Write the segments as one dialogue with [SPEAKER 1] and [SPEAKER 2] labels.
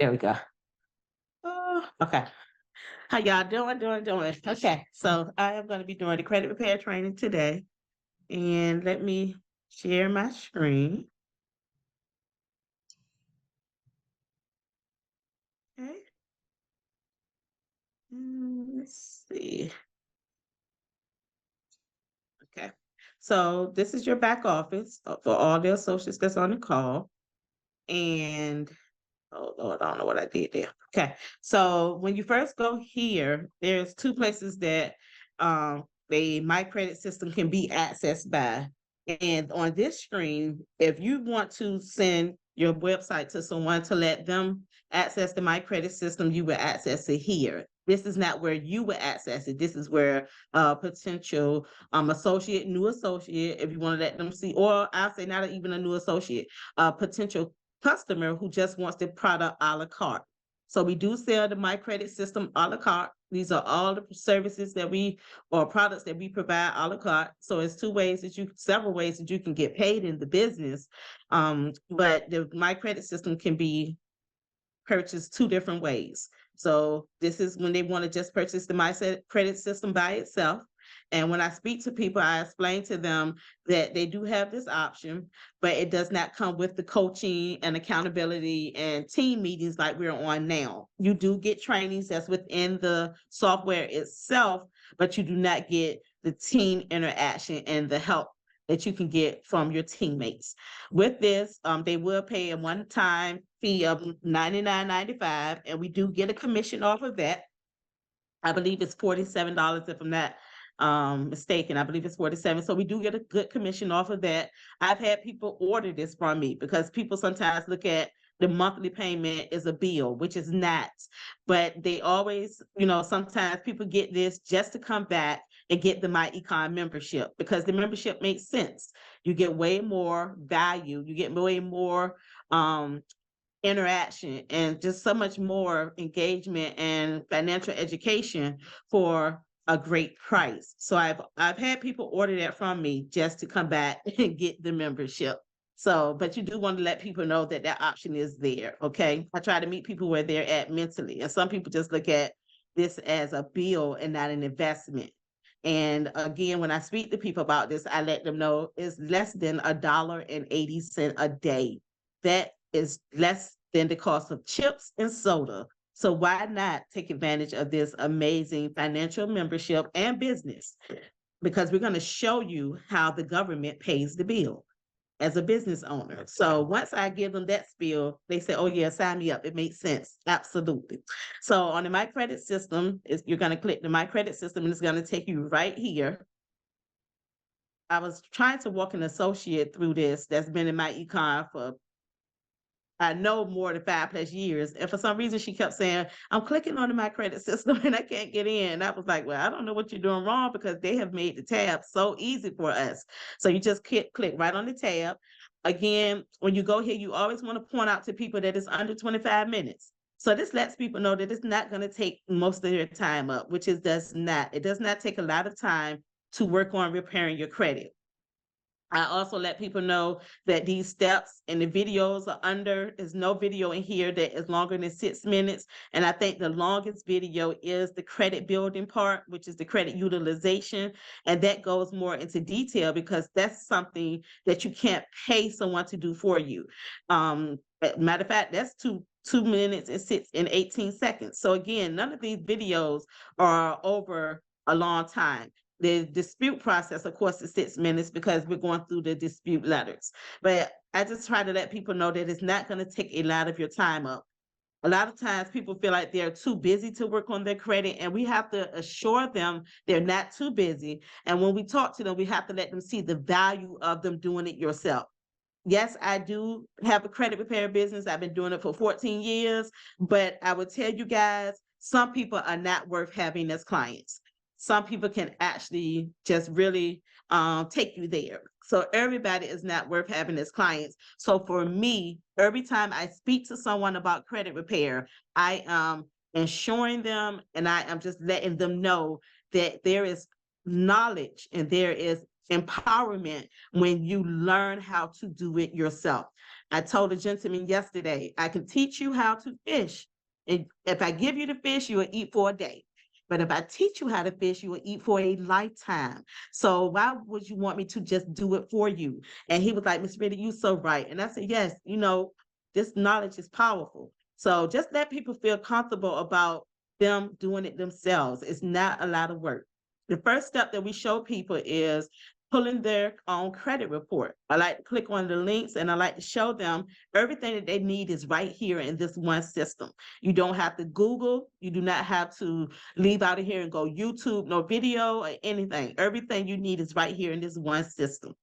[SPEAKER 1] There we go. Okay. How y'all doing? Okay, so I am going to be doing the credit repair training today, and let me share my screen. Okay. Let's see. Okay. So this is your back office for all the associates that's on the call. And oh Lord, I don't know what I did there. Okay. So when you first go here, there's two places that the My Credit system can be accessed by. And on this screen, if you want to send your website to someone to let them access the My Credit system, you will access it here. This is not where you will access it. This is where potential associate, new associate, if you want to let them see, or I'll say not even a new associate, potential customer who just wants the product a la carte. So we do sell the My Credit system a la carte. These are all the services that we or products that we provide a la carte. So it's several ways that you can get paid in the business. But the My Credit system can be purchased two different ways. So this is when they want to just purchase the My Credit system by itself. And when I speak to people, I explain to them that they do have this option, but it does not come with the coaching and accountability and team meetings like we're on now. You do get trainings that's within the software itself, but you do not get the team interaction and the help that you can get from your teammates. With this, they will pay a one-time fee of $99.95, and we do get a commission off of that. I believe it's $47 if I'm not mistaken. I believe it's 47. So we do get a good commission off of that. I've had people order this from me because people sometimes look at the monthly payment as a bill, which is not. But they always, sometimes people get this just to come back and get the My Econ membership because the membership makes sense. You get way more value. You get way more interaction and just so much more engagement and financial education for a great price. So I've had people order that from me just to come back and get the membership. So, but you do want to let people know that that option is there. Okay. I try to meet people where they're at mentally. And some people just look at this as a bill and not an investment. And again, when I speak to people about this, I let them know it's less than $1.80 a day. That is less than the cost of chips and soda. So why not take advantage of this amazing financial membership and business? Because we're going to show you how the government pays the bill as a business owner. So once I give them that spiel, they say, oh yeah, sign me up. It makes sense. Absolutely. So on the My Credit system, you're going to click the My Credit system and it's going to take you right here. I was trying to walk an associate through this that's been in my econ for I know more than 5+ years. And for some reason, she kept saying, I'm clicking on the My Credit system and I can't get in. And I was like, well, I don't know what you're doing wrong because they have made the tab so easy for us. So you just click right on the tab. Again, when you go here, you always want to point out to people that it's under 25 minutes. So this lets people know that it's not going to take most of their time up, which it does not. It does not take a lot of time to work on repairing your credit. I also let people know that these steps and the videos are under. There's no video in here that is longer than 6 minutes. And I think the longest video is the credit building part, which is the credit utilization. And that goes more into detail because that's something that you can't pay someone to do for you. Matter of fact, that's 2 minutes and 18 seconds. So again, none of these videos are over a long time. The dispute process, of course, is 6 minutes because we're going through the dispute letters. But I just try to let people know that it's not going to take a lot of your time up. A lot of times people feel like they're too busy to work on their credit, and we have to assure them they're not too busy. And when we talk to them, we have to let them see the value of them doing it yourself. Yes, I do have a credit repair business. I've been doing it for 14 years, but I would tell you guys, some people are not worth having as clients. Some people can actually just really take you there. So everybody is not worth having as clients. So for me, every time I speak to someone about credit repair, I am ensuring them and I am just letting them know that there is knowledge and there is empowerment when you learn how to do it yourself. I told a gentleman yesterday, I can teach you how to fish. And if I give you the fish, you will eat for a day. But if I teach you how to fish, you will eat for a lifetime. So why would you want me to just do it for you? And he was like, Miss Riddick, you so right. And I said, yes, this knowledge is powerful. So just let people feel comfortable about them doing it themselves. It's not a lot of work. The first step that we show people is pulling their own credit report. I like to click on the links and I like to show them everything that they need is right here in this one system. You don't have to Google. You do not have to leave out of here and go YouTube, no video or anything. Everything you need is right here in this one system.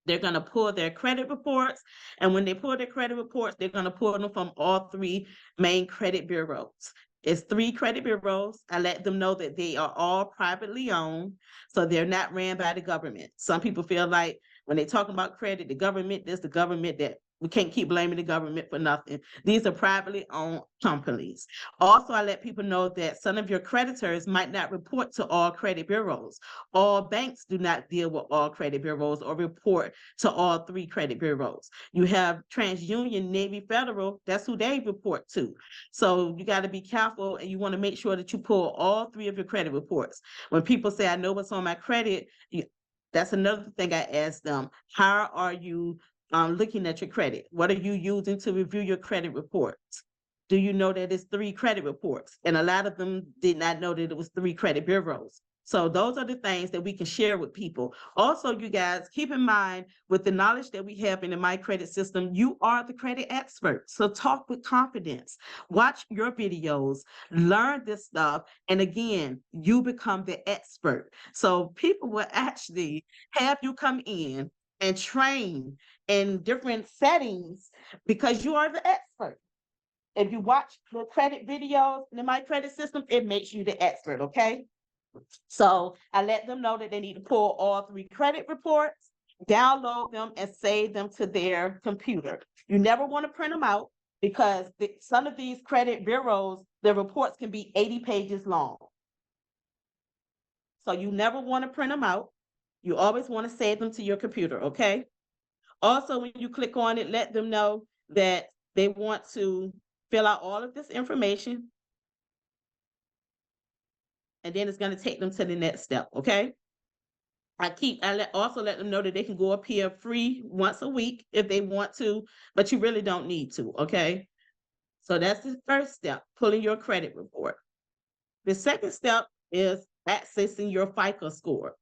[SPEAKER 1] They're going to pull their credit reports. And when they pull their credit reports, they're going to pull them from all three main credit bureaus. It's three credit bureaus. I let them know that they are all privately owned, so they're not ran by the government. Some people feel like when they talk about credit, the government, this, the government, that. We can't keep blaming the government for nothing. These are privately owned companies. Also, I let people know that some of your creditors might not report to all credit bureaus. All banks do not deal with all credit bureaus or report to all three credit bureaus. You have TransUnion, Navy Federal, that's who they report to. So you got to be careful and you want to make sure that you pull all three of your credit reports. When people say, I know what's on my credit, that's another thing I ask them. How are you looking at your credit? What are you using to review your credit reports? Do you know that it's three credit reports? And a lot of them did not know that it was three credit bureaus. So those are the things that we can share with people. Also, you guys, keep in mind with the knowledge that we have in the myCredit system, you are the credit expert. So talk with confidence. Watch your videos, learn this stuff. And again, you become the expert. So people will actually have you come in and train in different settings because you are the expert. If you watch the credit videos in the myCredit system, it makes you the expert, okay? So I let them know that they need to pull all three credit reports, download them, and save them to their computer. You never want to print them out because some of these credit bureaus, the reports can be 80 pages long. So you never want to print them out. You always want to save them to your computer, okay? Also, when you click on it, let them know that they want to fill out all of this information, and then it's going to take them to the next step, okay? Also let them know that they can go up here free once a week if they want to, but you really don't need to, okay? So that's the first step, pulling your credit report. The second step is accessing your FICO score.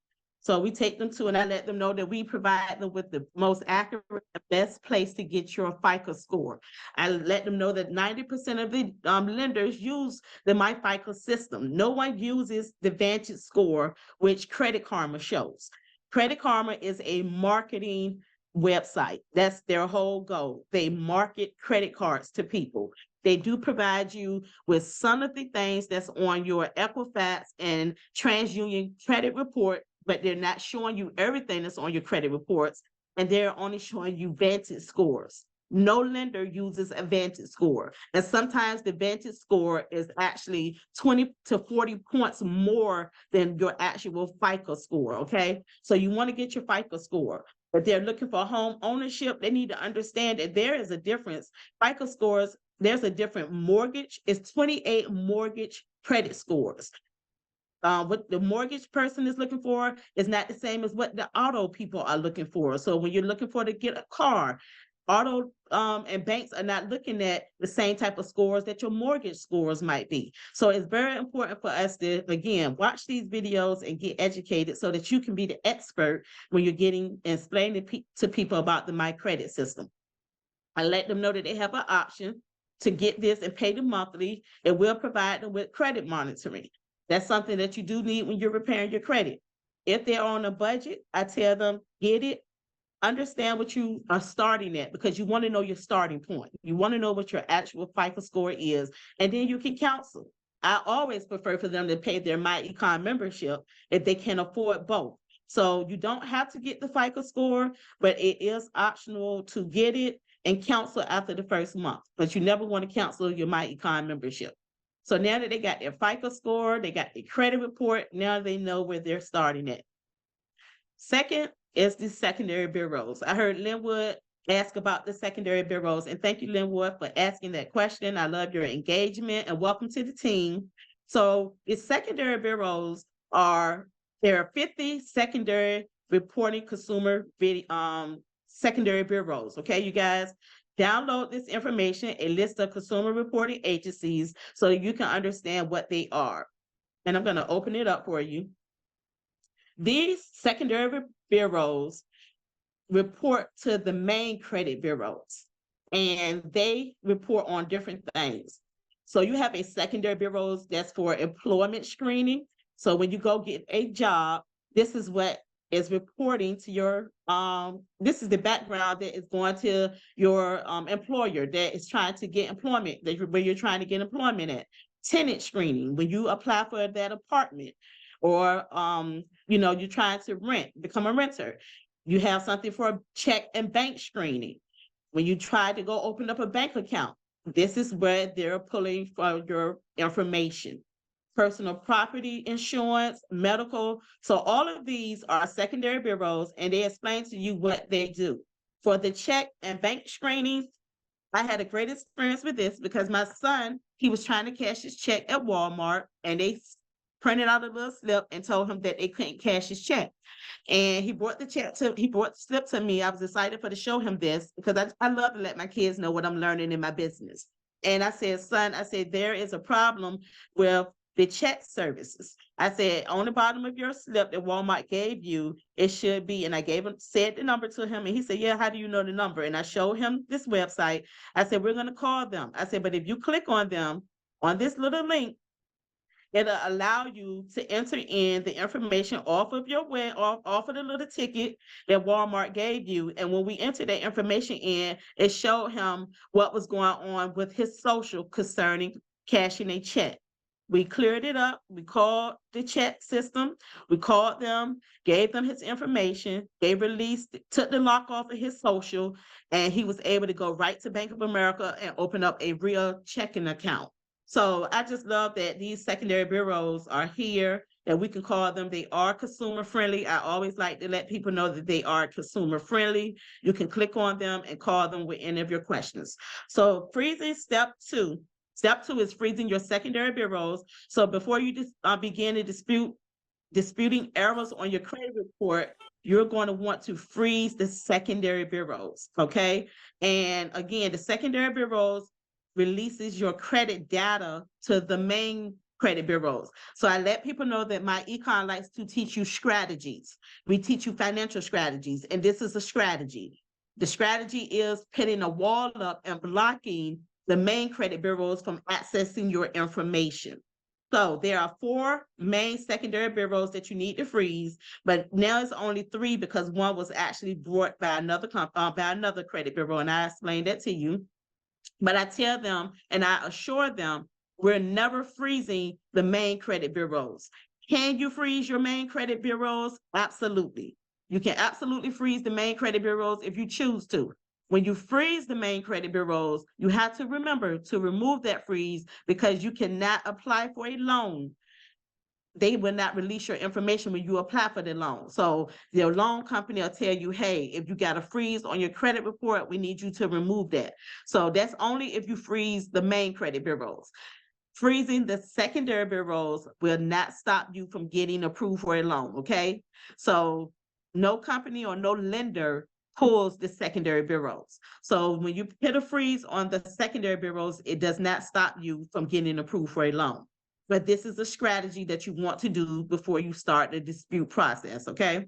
[SPEAKER 1] So we take them to, and I let them know that we provide them with the most accurate, best place to get your FICO score. I let them know that 90% of the lenders use the myFICO system. No one uses the Vantage score, which Credit Karma shows. Credit Karma is a marketing website. That's their whole goal. They market credit cards to people. They do provide you with some of the things that's on your Equifax and TransUnion credit report, but they're not showing you everything that's on your credit reports, and they're only showing you Vantage scores. No lender uses a Vantage score. And sometimes the Vantage score is actually 20 to 40 points more than your actual FICO score, okay? So you want to get your FICO score. If they're looking for home ownership, they need to understand that there is a difference. FICO scores, there's a different mortgage. It's 28 mortgage credit scores. What the mortgage person is looking for is not the same as what the auto people are looking for. So when you're looking for to get a car, auto and banks are not looking at the same type of scores that your mortgage scores might be. So it's very important for us to, again, watch these videos and get educated so that you can be the expert when you're getting and explaining to people about the myCredit system. I let them know that they have an option to get this and pay them monthly, and we'll provide them with credit monitoring. That's something that you do need when you're repairing your credit. If they're on a budget, I tell them, get it, understand what you are starting at, because you want to know your starting point. You want to know what your actual FICO score is, and then you can counsel. I always prefer for them to pay their myEcon membership if they can afford both. So you don't have to get the FICO score, but it is optional to get it and counsel after the first month, but you never want to cancel your myEcon membership. So now that they got their FICO score, they got their credit report, now they know where they're starting at. Second is the secondary bureaus. I heard Linwood ask about the secondary bureaus. And thank you, Linwood, for asking that question. I love your engagement and welcome to the team. So the secondary bureaus are, there are 50 secondary reporting consumer secondary bureaus. Okay, you guys, download this information, a list of consumer reporting agencies, so you can understand what they are. And I'm going to open it up for you. These secondary bureaus report to the main credit bureaus, and they report on different things. So you have a secondary bureaus that's for employment screening. So when you go get a job, this is what is reporting to your this is the background that is going to your employer that is trying to get employment, where you're trying to get employment at. Tenant screening, when you apply for that apartment, or you're trying to become a renter. You have something for check and bank screening. When you try to go open up a bank account, this is where they're pulling for your information. Personal property insurance, medical. So all of these are secondary bureaus, and they explain to you what they do. For the check and bank screening, I had a great experience with this because my son, he was trying to cash his check at Walmart, and they printed out a little slip and told him that they couldn't cash his check. And he brought the slip to me. I was excited to show him this because I love to let my kids know what I'm learning in my business. And I said, son, I said, there is a problem with the check services. I said, on the bottom of your slip that Walmart gave you, it should be, and I said the number to him, and he said, yeah, how do you know the number? And I showed him this website. I said, we're going to call them. I said, but if you click on them, on this little link, it'll allow you to enter in the information off of your off of the little ticket that Walmart gave you. And when we entered that information in, it showed him what was going on with his social concerning cashing a check. We cleared it up. We called the check system. We called them, gave them his information. They took the lock off of his social, and he was able to go right to Bank of America and open up a real checking account. So I just love that these secondary bureaus are here, that we can call them. They are consumer friendly. I always like to let people know that they are consumer friendly. You can click on them and call them with any of your questions. So freezing step two. Step two is freezing your secondary bureaus. So before you just begin to disputing errors on your credit report, you're going to want to freeze the secondary bureaus, okay? And again, the secondary bureaus releases your credit data to the main credit bureaus. So I let people know that my econ likes to teach you strategies. We teach you financial strategies, and this is a strategy. The strategy is putting a wall up and blocking the main credit bureaus from accessing your information. So there are 4 main secondary bureaus that you need to freeze, but now it's only 3 because one was actually brought by another credit bureau, and I explained that to you. But I tell them and I assure them, we're never freezing the main credit bureaus. Can you freeze your main credit bureaus? Absolutely. You can absolutely freeze the main credit bureaus if you choose to. When you freeze the main credit bureaus, you have to remember to remove that freeze because you cannot apply for a loan. They will not release your information when you apply for the loan. So your loan company will tell you, hey, if you got a freeze on your credit report, we need you to remove that. So that's only if you freeze the main credit bureaus. Freezing the secondary bureaus will not stop you from getting approved for a loan, okay? So no company or no lender pulls the secondary bureaus. So when you put a freeze on the secondary bureaus, it does not stop you from getting approved for a loan. But this is a strategy that you want to do before you start the dispute process, okay?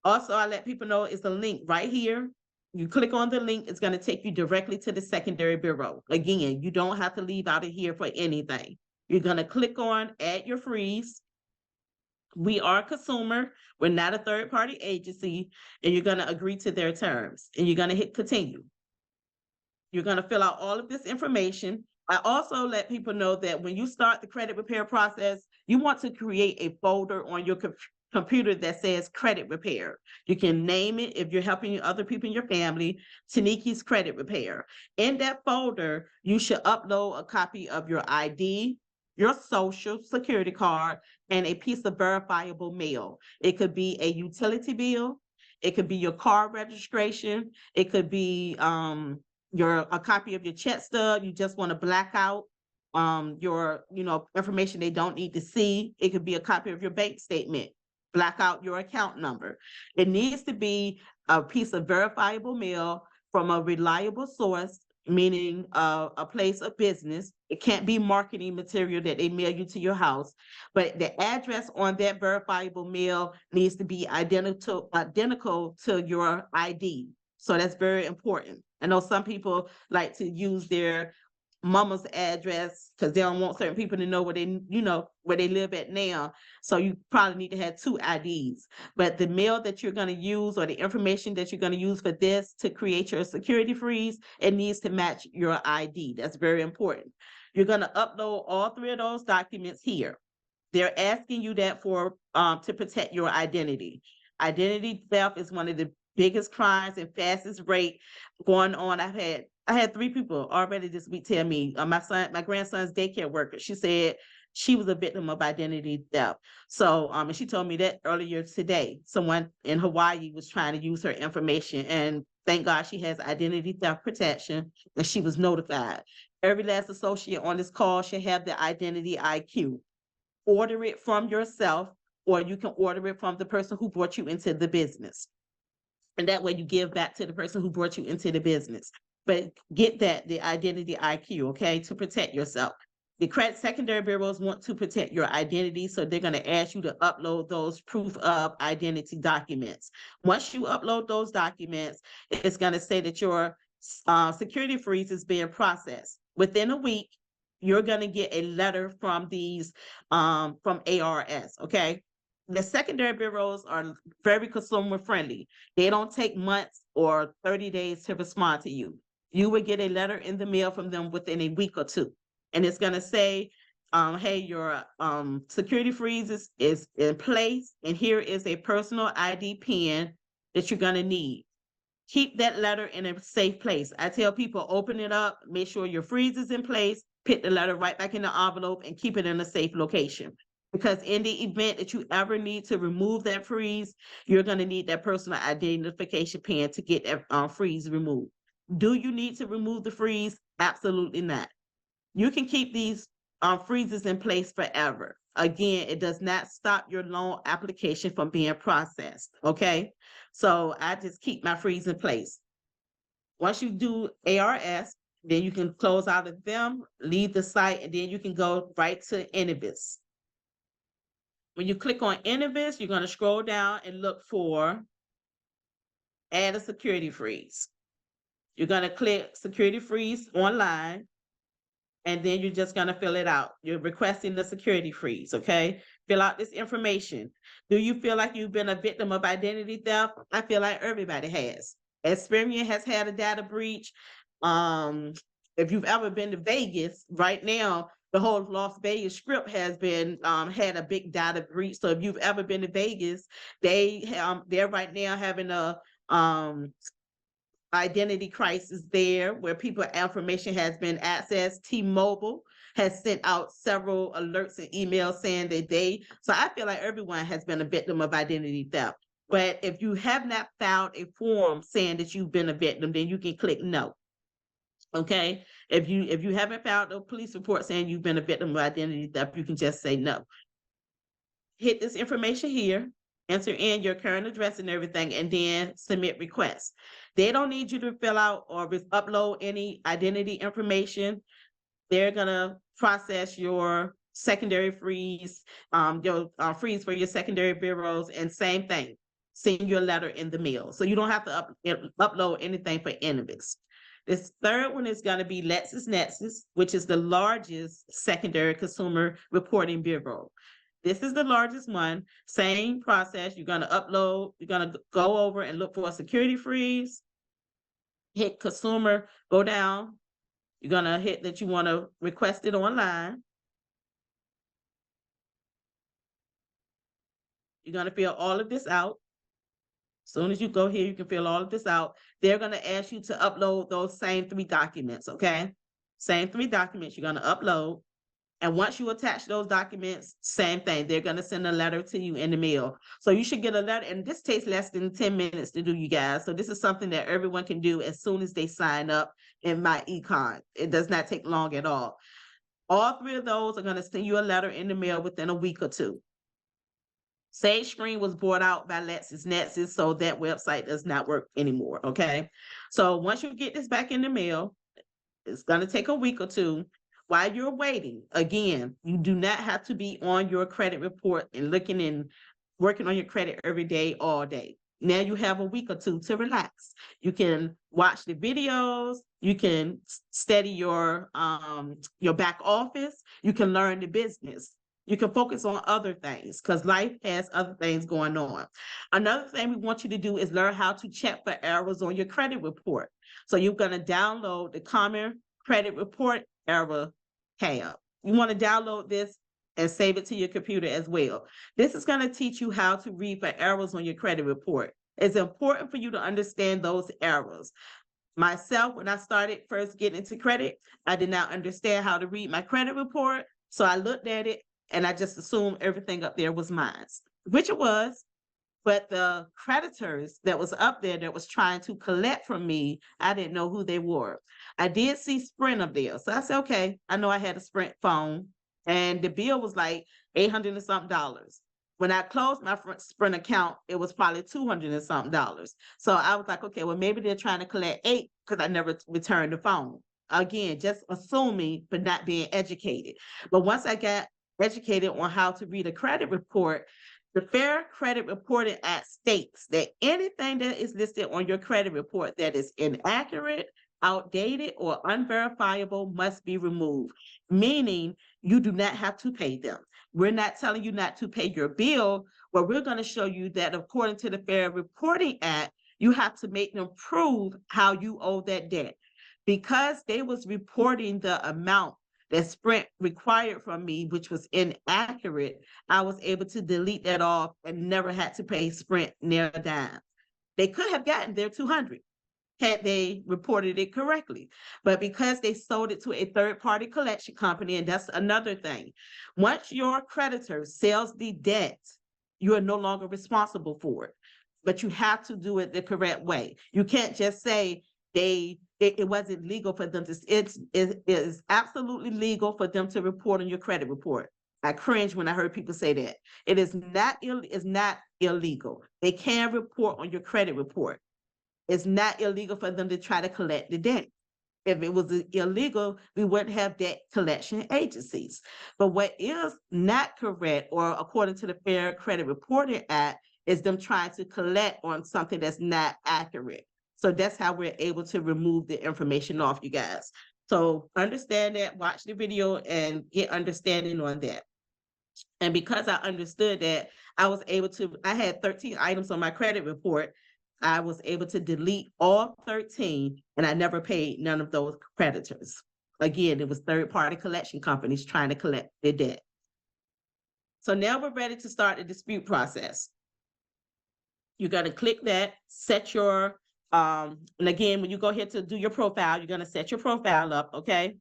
[SPEAKER 1] Also, I let people know it's a link right here. You click on the link, it's going to take you directly to the secondary bureau. Again, you don't have to leave out of here for anything. You're going to click on add your freeze. We are a consumer. We're not a third-party agency, and you're going to agree to their terms, and you're going to hit continue. You're going to fill out all of this information. I also let people know that when you start the credit repair process, you want to create a folder on your computer that says credit repair. You can name it, if you're helping other people in your family, Tiniki's Credit Repair. In that folder, you should upload a copy of your ID, your social security card, and a piece of verifiable mail. It could be a utility bill. It could be your car registration. It could be a copy of your check stub. You just want to black out your information they don't need to see. It could be a copy of your bank statement. Black out your account number. It needs to be a piece of verifiable mail from a reliable source, meaning a place of business. It can't be marketing material that they mail you to your house, but the address on that verifiable mail needs to be identical to your ID. So that's very important. I know some people like to use their mama's address because they don't want certain people to know where they live at now. So you probably need to have two IDs. But the mail that you're going to use or the information that you're going to use for this to create your security freeze, it needs to match your ID. That's very important. You're going to upload all three of those documents here. They're asking you that for to protect your identity. Identity theft is one of the biggest crimes and fastest rate going on. I had three people already this week tell me, my grandson's daycare worker, she said she was a victim of identity theft. So, and she told me that earlier today, someone in Hawaii was trying to use her information, and thank God she has identity theft protection and she was notified. Every last associate on this call should have the identity IQ. Order it from yourself, or you can order it from the person who brought you into the business. And that way you give back to the person who brought you into the business. But get the identity IQ, okay, to protect yourself. The credit secondary bureaus want to protect your identity, so they're going to ask you to upload those proof of identity documents. Once you upload those documents, it's going to say that your security freeze is being processed. Within a week, you're going to get a letter from from ARS, okay? The secondary bureaus are very consumer friendly. They don't take months or 30 days to respond to you. You would get a letter in the mail from them within a week or two. And it's going to say, hey, your security freeze is in place, and here is a personal ID pin that you're going to need. Keep that letter in a safe place. I tell people, open it up, make sure your freeze is in place, put the letter right back in the envelope, and keep it in a safe location. Because in the event that you ever need to remove that freeze, you're going to need that personal identification pin to get that freeze removed. Do you need to remove the freeze? Absolutely not. You can keep these freezes in place forever. Again, it does not stop your loan application from being processed, okay? So I just keep my freeze in place. Once you do ARS, then you can close out of them, leave the site, and then you can go right to Innovis. When you click on Innovis, you're going to scroll down and look for add a security freeze. You're going to click security freeze online, and then you're just going to fill it out. You're requesting the security freeze, okay? Fill out this information. Do you feel like you've been a victim of identity theft? I feel like everybody has. Experian has had a data breach. If you've ever been to Vegas, right now, the whole Las Vegas Strip has been had a big data breach. So if you've ever been to Vegas, they're right now having a identity crisis there where people information has been accessed. T-Mobile has sent out several alerts and emails saying that so I feel like everyone has been a victim of identity theft. But if you have not filed a form saying that you've been a victim, then you can click no. Okay. If you haven't filed a police report saying you've been a victim of identity theft, you can just say no. Hit this information here, enter in your current address and everything, and then submit requests. They don't need you to fill out or upload any identity information. They're gonna process your secondary freeze, your freeze for your secondary bureaus, and same thing, send you a letter in the mail. So you don't have to upload anything for Innovis. This third one is going to be LexisNexis, which is the largest secondary consumer reporting bureau. This is the largest one. Same process. You're going to upload, you're going to go over and look for a security freeze, hit consumer, go down. You're going to hit that you want to request it online. You're going to fill all of this out. As soon as you go here, you can fill all of this out. They're going to ask you to upload those same 3 documents, okay? Same 3 documents you're going to upload. And once you attach those documents, same thing. They're going to send a letter to you in the mail. So you should get a letter. And this takes less than 10 minutes to do, you guys. So this is something that everyone can do as soon as they sign up in myEcon. It does not take long at all. All three of those are going to send you a letter in the mail within a week or two. Sage Screen was bought out by LexisNexis, so that website does not work anymore, okay? So once you get this back in the mail, it's going to take a week or two. While you're waiting, again, you do not have to be on your credit report and looking and working on your credit every day, all day. Now you have a week or two to relax. You can watch the videos. You can study your back office. You can learn the business. You can focus on other things because life has other things going on. Another thing we want you to do is learn how to check for errors on your credit report. So you're going to download the Common Credit Report Error tab. You want to download this and save it to your computer as well. This is going to teach you how to read for errors on your credit report. It's important for you to understand those errors. Myself, when I started first getting into credit, I did not understand how to read my credit report. So I looked at it and I just assumed everything up there was mine, which it was. But the creditors that was up there that was trying to collect from me, I didn't know who they were. I did see Sprint up there. So I said, okay, I know I had a Sprint phone and the bill was like 800 and something dollars. When I closed my Sprint account, it was probably 200 and something dollars. So I was like, okay, well, maybe they're trying to collect 8 because I never returned the phone. Again, just assuming, but not being educated. But once I got educated on how to read a credit report, the Fair Credit Reporting Act states that anything that is listed on your credit report that is inaccurate, outdated, or unverifiable must be removed, meaning you do not have to pay them. We're not telling you not to pay your bill, but we're going to show you that according to the Fair Reporting Act, you have to make them prove how you owe that debt. Because they was reporting the amount that Sprint required from me, which was inaccurate, I was able to delete that off and never had to pay Sprint near a dime. They could have gotten their 200 had they reported it correctly. But because they sold it to a third-party collection company, and that's another thing, once your creditor sells the debt, you are no longer responsible for it. But you have to do it the correct way. You can't just say it wasn't legal for them to, it is absolutely legal for them to report on your credit report. I cringe when I heard people say that. It is not, it's not illegal. They can report on your credit report. It's not illegal for them to try to collect the debt. If it was illegal, we wouldn't have debt collection agencies. But what is not correct, or according to the Fair Credit Reporting Act, is them trying to collect on something that's not accurate. So that's how we're able to remove the information off, you guys. So understand that, watch the video and get understanding on that. And because I understood that, I had 13 items on my credit report. I was able to delete all 13 and I never paid none of those creditors. Again, it was third-party collection companies trying to collect their debt. So now we're ready to start the dispute process. You're going to click that, set your, and again, when you go here to do your profile, you're going to set your profile up, okay?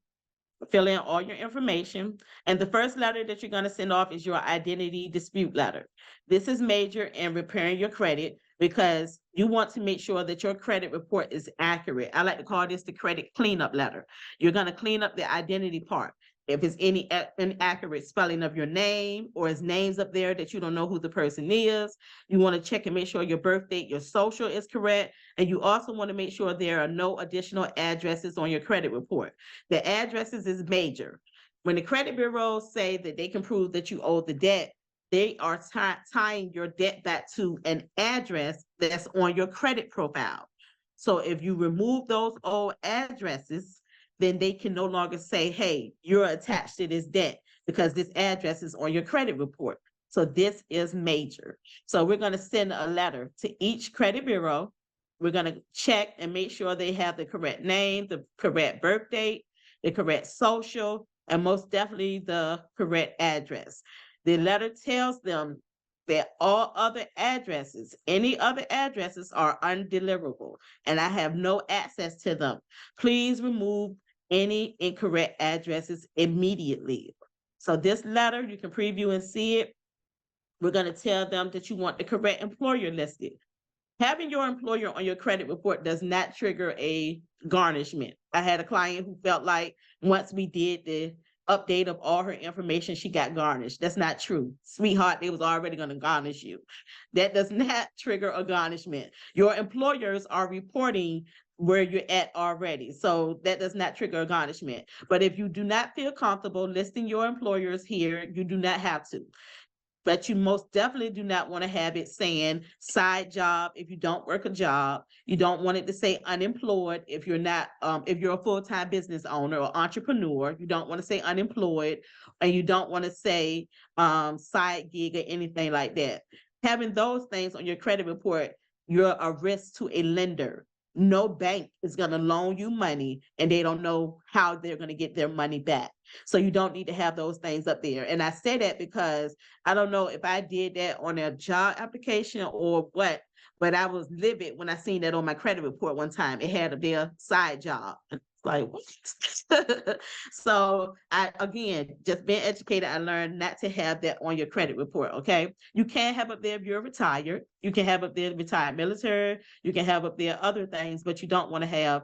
[SPEAKER 1] Fill in all your information. And the first letter that you're going to send off is your identity dispute letter. This is major in repairing your credit because you want to make sure that your credit report is accurate. I like to call this the credit cleanup letter. You're going to clean up the identity part. If it's any inaccurate spelling of your name or his names up there that you don't know who the person is, you want to check and make sure your birth date, your social is correct. And you also want to make sure there are no additional addresses on your credit report. The addresses is major. When the credit bureaus say that they can prove that you owe the debt, they are tying your debt back to an address that's on your credit profile. So if you remove those old addresses, then they can no longer say, hey, you're attached to this debt because this address is on your credit report. So this is major. So we're going to send a letter to each credit bureau. We're going to check and make sure they have the correct name, the correct birth date, the correct social, and most definitely the correct address. The letter tells them that all other addresses, any other addresses are undeliverable, and I have no access to them. Please remove any incorrect addresses immediately. So this letter, you can preview and see it. We're going to tell them that you want the correct employer listed. Having your employer on your credit report does not trigger a garnishment. I had a client who felt like once we did the update of all her information, she got garnished. That's not true. Sweetheart, they was already going to garnish you. That does not trigger a garnishment. Your employers are reporting where you're at already. So that does not trigger a garnishment. But if you do not feel comfortable listing your employers here, you do not have to. But you most definitely do not want to have it saying side job if you don't work a job. You don't want it to say unemployed if you're not, if you're a full-time business owner or entrepreneur. You don't want to say unemployed, and you don't want to say side gig or anything like that. Having those things on your credit report, you're a risk to a lender. No bank is going to loan you money and they don't know how they're going to get their money back. So you don't need to have those things up there. And I say that because I don't know if I did that on a job application or what, but I was livid when I seen that on my credit report one time. It had their side job. It's like, what? So I, again, just being educated, I learned not to have that on your credit report, okay? You can have up there if you're retired. You can have up there retired military. You can have up there other things, but you don't want to have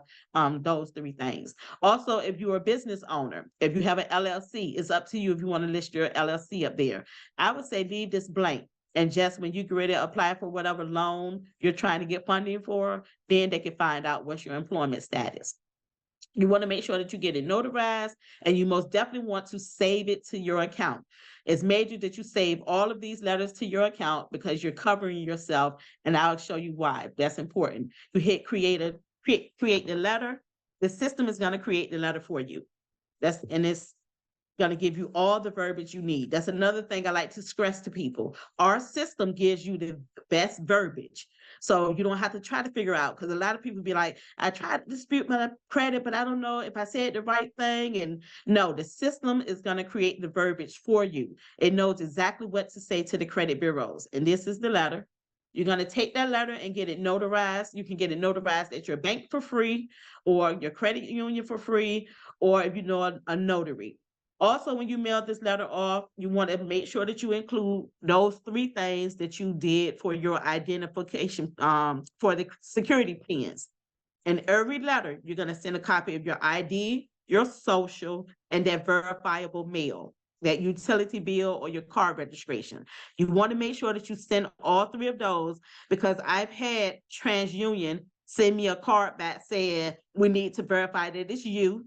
[SPEAKER 1] those three things. Also, if you're a business owner, if you have an LLC, it's up to you if you want to list your LLC up there. I would say leave this blank. And just when you get ready to apply for whatever loan you're trying to get funding for, then they can find out what's your employment status. You want to make sure that you get it notarized, and you most definitely want to save it to your account. It's major that you save all of these letters to your account because you're covering yourself, and I'll show you why. That's important. You hit create the letter. The system is going to create the letter for you. It's going to give you all the verbiage you need. That's another thing I like to stress to people. Our system gives you the best verbiage. So you don't have to try to figure out, because a lot of people be like, I tried to dispute my credit, but I don't know if I said the right thing. And no, the system is going to create the verbiage for you. It knows exactly what to say to the credit bureaus. And this is the letter. You're going to take that letter and get it notarized. You can get it notarized at your bank for free, or your credit union for free, or if you know a notary. Also, when you mail this letter off, you want to make sure that you include those three things that you did for your identification, for the security pins. In every letter, you're going to send a copy of your ID, your social, and that verifiable mail, that utility bill or your car registration. You want to make sure that you send all three of those, because I've had TransUnion send me a card back saying, we need to verify that it's you.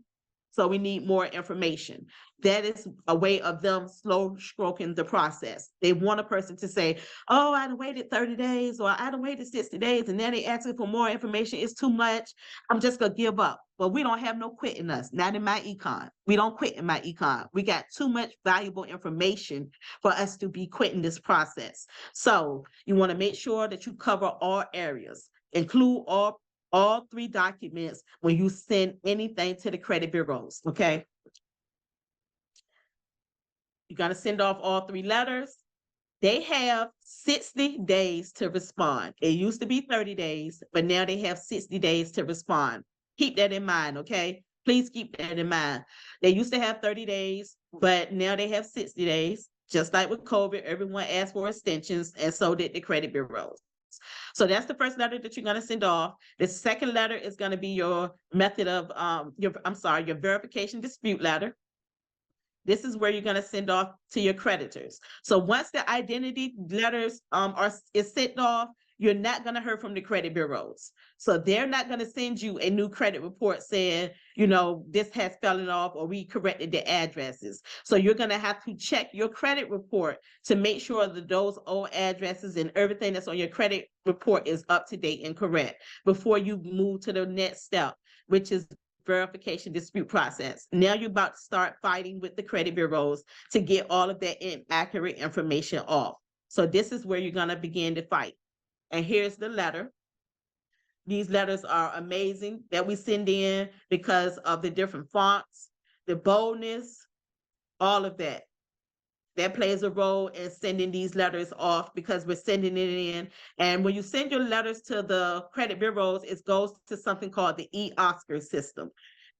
[SPEAKER 1] So we need more information. That is a way of them slow stroking the process. They want a person to say, oh, I done waited 30 days or I done waited 60 days, and then they asking for more information. It's too much. I'm just gonna give up. But we don't have no quitting us, not in my econ. We don't quit in my econ. We got too much valuable information for us to be quitting this process. So you want to make sure that you cover all areas, include all three documents when you send anything to the credit bureaus, okay? You're gonna send off all three letters. They have 60 days to respond. It used to be 30 days, but now they have 60 days to respond. Keep that in mind, okay? Please keep that in mind. They used to have 30 days, but now they have 60 days. Just like with COVID, everyone asked for extensions, and so did the credit bureaus. So that's the first letter that you're going to send off. The second letter is going to be your method of your verification dispute letter. This is where you're going to send off to your creditors. So once the identity letters is sent off, you're not going to hear from the credit bureaus. So they're not going to send you a new credit report saying, this has fallen off or we corrected the addresses. So you're going to have to check your credit report to make sure that those old addresses and everything that's on your credit report is up to date and correct before you move to the next step, which is verification dispute process. Now you're about to start fighting with the credit bureaus to get all of that inaccurate information off. So this is where you're going to begin to fight. And here's the letter. These letters are amazing that we send in because of the different fonts, the boldness, all of that. That plays a role in sending these letters off because we're sending it in. And when you send your letters to the credit bureaus, it goes to something called the e-Oscar system.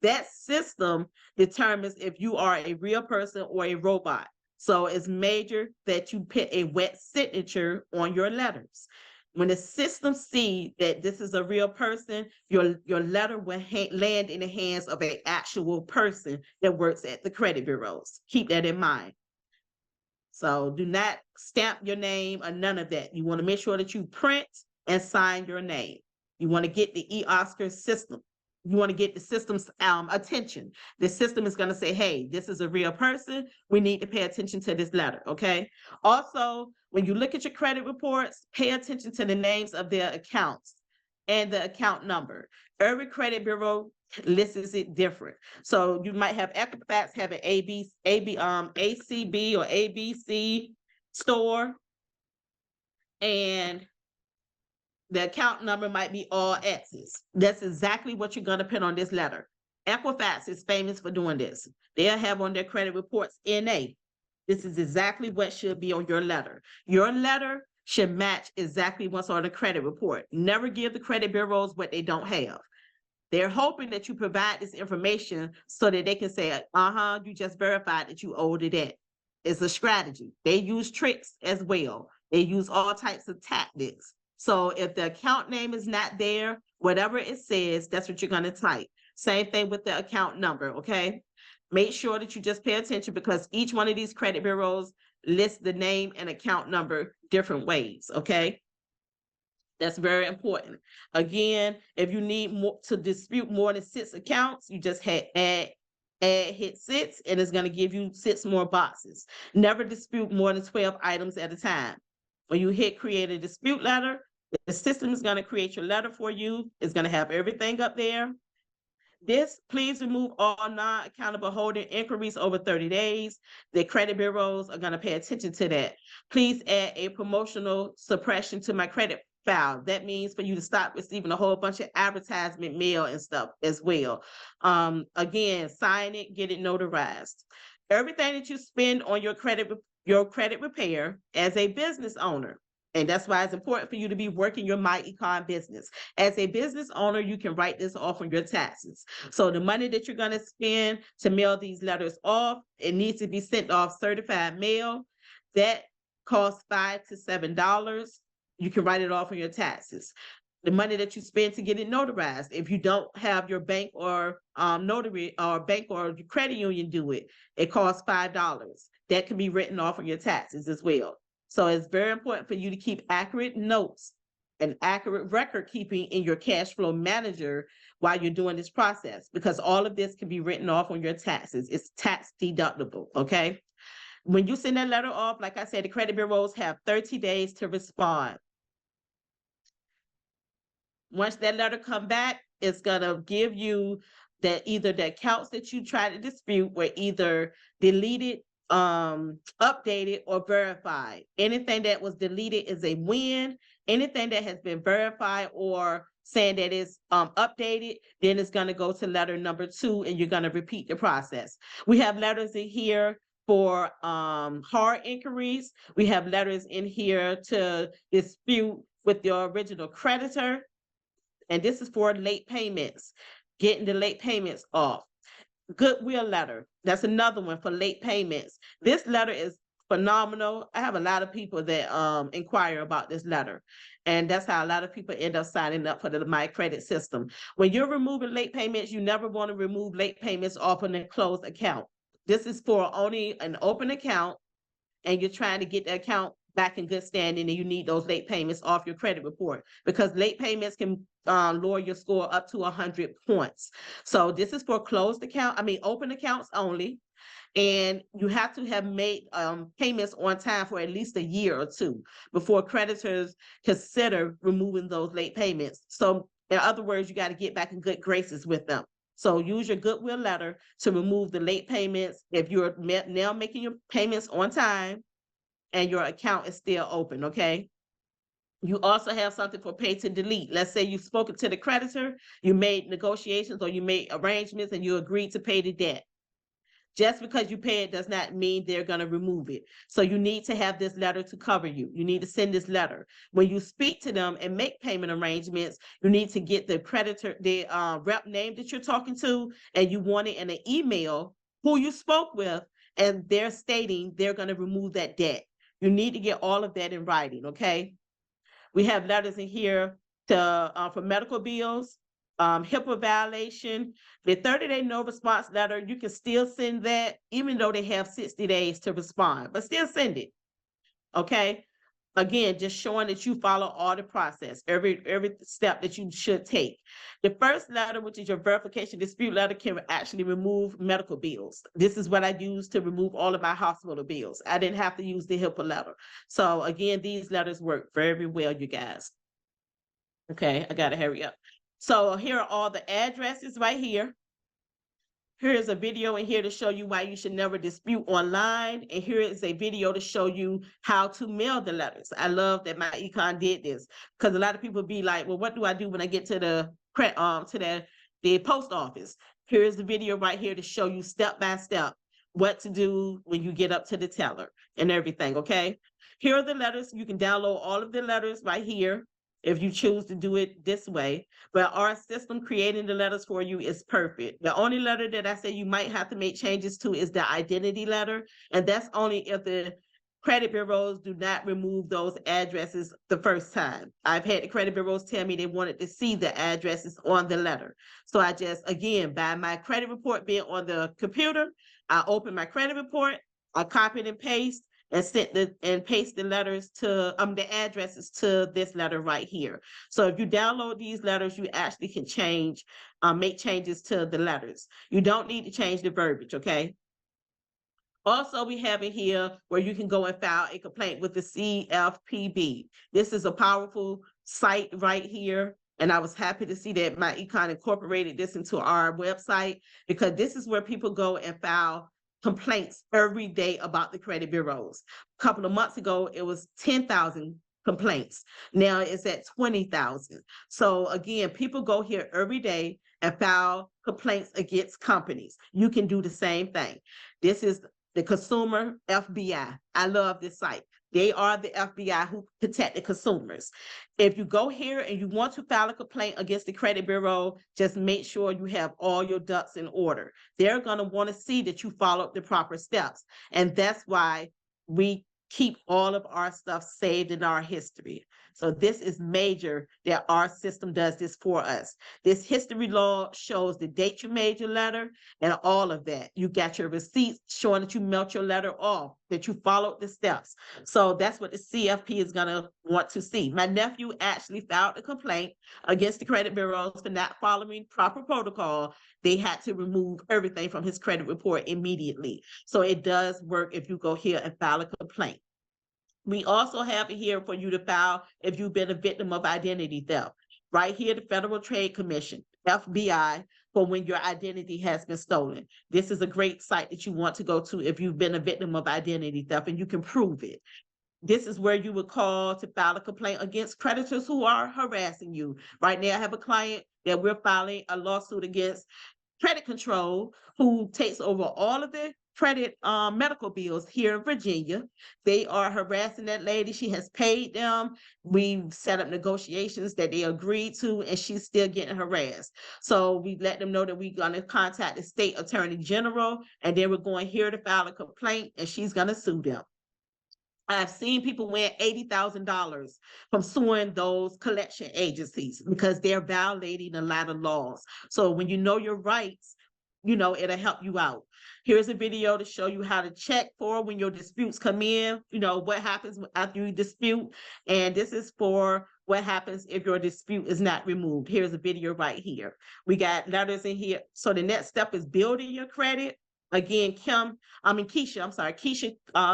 [SPEAKER 1] That system determines if you are a real person or a robot. So it's major that you put a wet signature on your letters. When the system see that this is a real person, your letter will land in the hands of an actual person that works at the credit bureaus. Keep that in mind. So do not stamp your name or none of that. You want to make sure that you print and sign your name. You want to get the eOscar system. You want to get the system's attention. The system is going to say, hey, this is a real person. We need to pay attention to this letter, okay? Also, when you look at your credit reports, pay attention to the names of their accounts and the account number. Every credit bureau lists it different. So you might have Equifax have an ACB or ABC store, and the account number might be all X's. That's exactly what you're going to put on this letter. Equifax is famous for doing this. They'll have on their credit reports NA. This is exactly what should be on your letter. Your letter should match exactly what's on the credit report. Never give the credit bureaus what they don't have. They're hoping that you provide this information so that they can say, you just verified that you owed it in. It's a strategy. They use tricks as well. They use all types of tactics. So if the account name is not there, whatever it says, that's what you're going to type. Same thing with the account number, okay? Make sure that you just pay attention because each one of these credit bureaus lists the name and account number different ways, okay? That's very important. Again, if you need more to dispute more than 6 accounts, you just hit 6, and it's going to give you 6 more boxes. Never dispute more than 12 items at a time. When you hit create a dispute letter, the system is going to create your letter for you. It's going to have everything up there. Please remove all non-accountable holding inquiries over 30 days. The credit bureaus are going to pay attention to that. Please add a promotional suppression to myCredit file. That means for you to stop receiving a whole bunch of advertisement mail and stuff as well. Again, sign it, get it notarized. Everything that you spend on your credit repair as a business owner. And that's why it's important for you to be working your myEcon business. As a business owner, you can write this off on your taxes. So the money that you're going to spend to mail these letters off, it needs to be sent off certified mail. That costs $5 to $7. You can write it off on your taxes. The money that you spend to get it notarized, if you don't have your bank or notary or bank or credit union do it, it costs $5. That can be written off on your taxes as well. So it's very important for you to keep accurate notes and accurate record keeping in your cash flow manager while you're doing this process, because all of this can be written off on your taxes. It's tax deductible, okay? When you send that letter off, like I said, the credit bureaus have 30 days to respond. Once that letter come back, it's gonna give you that either the accounts that you try to dispute were either deleted, updated, or verified. Anything that was deleted is a win. Anything that has been verified or saying that it's updated, then it's gonna go to letter number 2, and you're gonna repeat the process. We have letters in here for hard inquiries. We have letters in here to dispute with your original creditor. And this is for late payments, getting the late payments off. Goodwill letter, that's another one for late payments. This letter is phenomenal. I have a lot of people that inquire about this letter, and that's how a lot of people end up signing up for the myCredit system. When you're removing late payments, you never want to remove late payments off of a closed account. This is for only an open account, and you're trying to get the account back in good standing, and you need those late payments off your credit report, because late payments can lower your score up to 100 points. So this is for open accounts only. And you have to have made payments on time for at least a year or 2 before creditors consider removing those late payments. So in other words, you got to get back in good graces with them. So use your goodwill letter to remove the late payments if you're now making your payments on time and your account is still open, okay? You also have something for pay to delete. Let's say you've spoken to the creditor, you made negotiations or you made arrangements and you agreed to pay the debt. Just because you pay it does not mean they're going to remove it. So you need to have this letter to cover you. You need to send this letter. When you speak to them and make payment arrangements, you need to get the creditor, the rep name that you're talking to, and you want it in an email who you spoke with, and they're stating they're going to remove that debt. You need to get all of that in writing, okay? We have letters in here for medical bills, HIPAA violation, the 30-day no response letter. You can still send that, even though they have 60 days to respond, but still send it. Okay. Again, just showing that you follow all the process, every step that you should take. The first letter, which is your verification dispute letter, can actually remove medical bills. This is what I use to remove all of my hospital bills. I didn't have to use the HIPAA letter. So again, these letters work very well, you guys. Okay, I gotta hurry up. So here are all the addresses right here. Here's a video in here to show you why you should never dispute online. And here is a video to show you how to mail the letters. I love that my econ did this, because a lot of people be like, well, what do I do when I get to the post office? Here's the video right here to show you step by step what to do when you get up to the teller and everything, okay? Here are the letters. You can download all of the letters right here if you choose to do it this way. But our system creating the letters for you is perfect. The only letter that I say you might have to make changes to is the identity letter. And that's only if the credit bureaus do not remove those addresses the first time. I've had the credit bureaus tell me they wanted to see the addresses on the letter. So I just, again, by my credit report being on the computer, I open my credit report, I copy and paste, and paste the letters to the addresses to this letter right here. So if you download these letters, you actually can make changes to the letters. You don't need to change the verbiage, okay? Also, we have it here where you can go and file a complaint with the CFPB. This is a powerful site right here. And I was happy to see that my econ incorporated this into our website, because this is where people go and file complaints every day about the credit bureaus. A couple of months ago, it was 10,000 complaints. Now it's at 20,000. So again, people go here every day and file complaints against companies. You can do the same thing. This is the consumer FBI. I love this site. They are the FBI who protect the consumers. If you go here and you want to file a complaint against the credit bureau, just make sure you have all your ducks in order. They're going to want to see that you followed the proper steps. And that's why we keep all of our stuff saved in our history. So this is major that our system does this for us. This history log shows the date you made your letter and all of that. You got your receipts showing that you mailed your letter off, that you followed the steps. So that's what the CFP is going to want to see. My nephew actually filed a complaint against the credit bureaus for not following proper protocol. They had to remove everything from his credit report immediately. So it does work if you go here and file a complaint. We also have it here for you to file if you've been a victim of identity theft. Right here, the Federal Trade Commission, FBI, for when your identity has been stolen. This is a great site that you want to go to if you've been a victim of identity theft and you can prove it. This is where you would call to file a complaint against creditors who are harassing you. Right now, I have a client that we're filing a lawsuit against, Credit Control, who takes over all of the credit medical bills here in Virginia. They are harassing that lady. She has paid them. We've set up negotiations that they agreed to, and she's still getting harassed. So we let them know that we're going to contact the state attorney general, and then we're going here to file a complaint, and she's going to sue them. I've seen people win $80,000 from suing those collection agencies because they're violating a lot of laws. So when you know your rights, it'll help you out. Here's a video to show you how to check for when your disputes come in, what happens after you dispute. And this is for what happens if your dispute is not removed. Here's a video right here. We got letters in here. So the next step is building your credit. Again, Keisha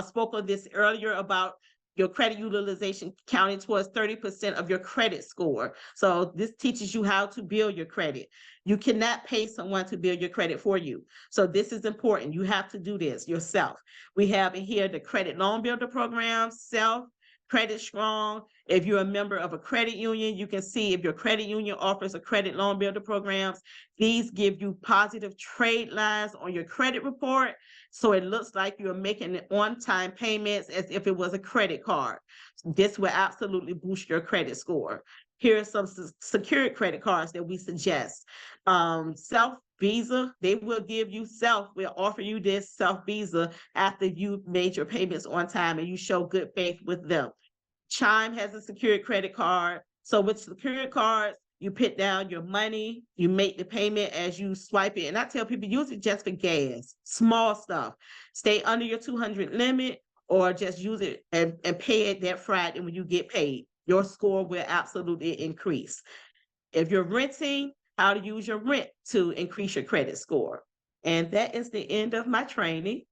[SPEAKER 1] spoke on this earlier about your credit utilization counting towards 30% of your credit score. So this teaches you how to build your credit. You cannot pay someone to build your credit for you. So this is important. You have to do this yourself. We have in here the credit loan builder program, self, Credit Strong. If you're a member of a credit union, you can see if your credit union offers a credit loan builder programs. These give you positive trade lines on your credit report. So it looks like you're making on-time payments as if it was a credit card. This will absolutely boost your credit score. Here are some secured credit cards that we suggest. Self Visa, they will give you will offer you this Self Visa after you've made your payments on time and you show good faith with them. Chime has a secured credit card. So with secured cards, you put down your money, you make the payment as you swipe it. And I tell people, use it just for gas, small stuff. Stay under your 200 limit or just use it and pay it that Friday when you get paid. Your score will absolutely increase. If you're renting, how to use your rent to increase your credit score. And that is the end of my training.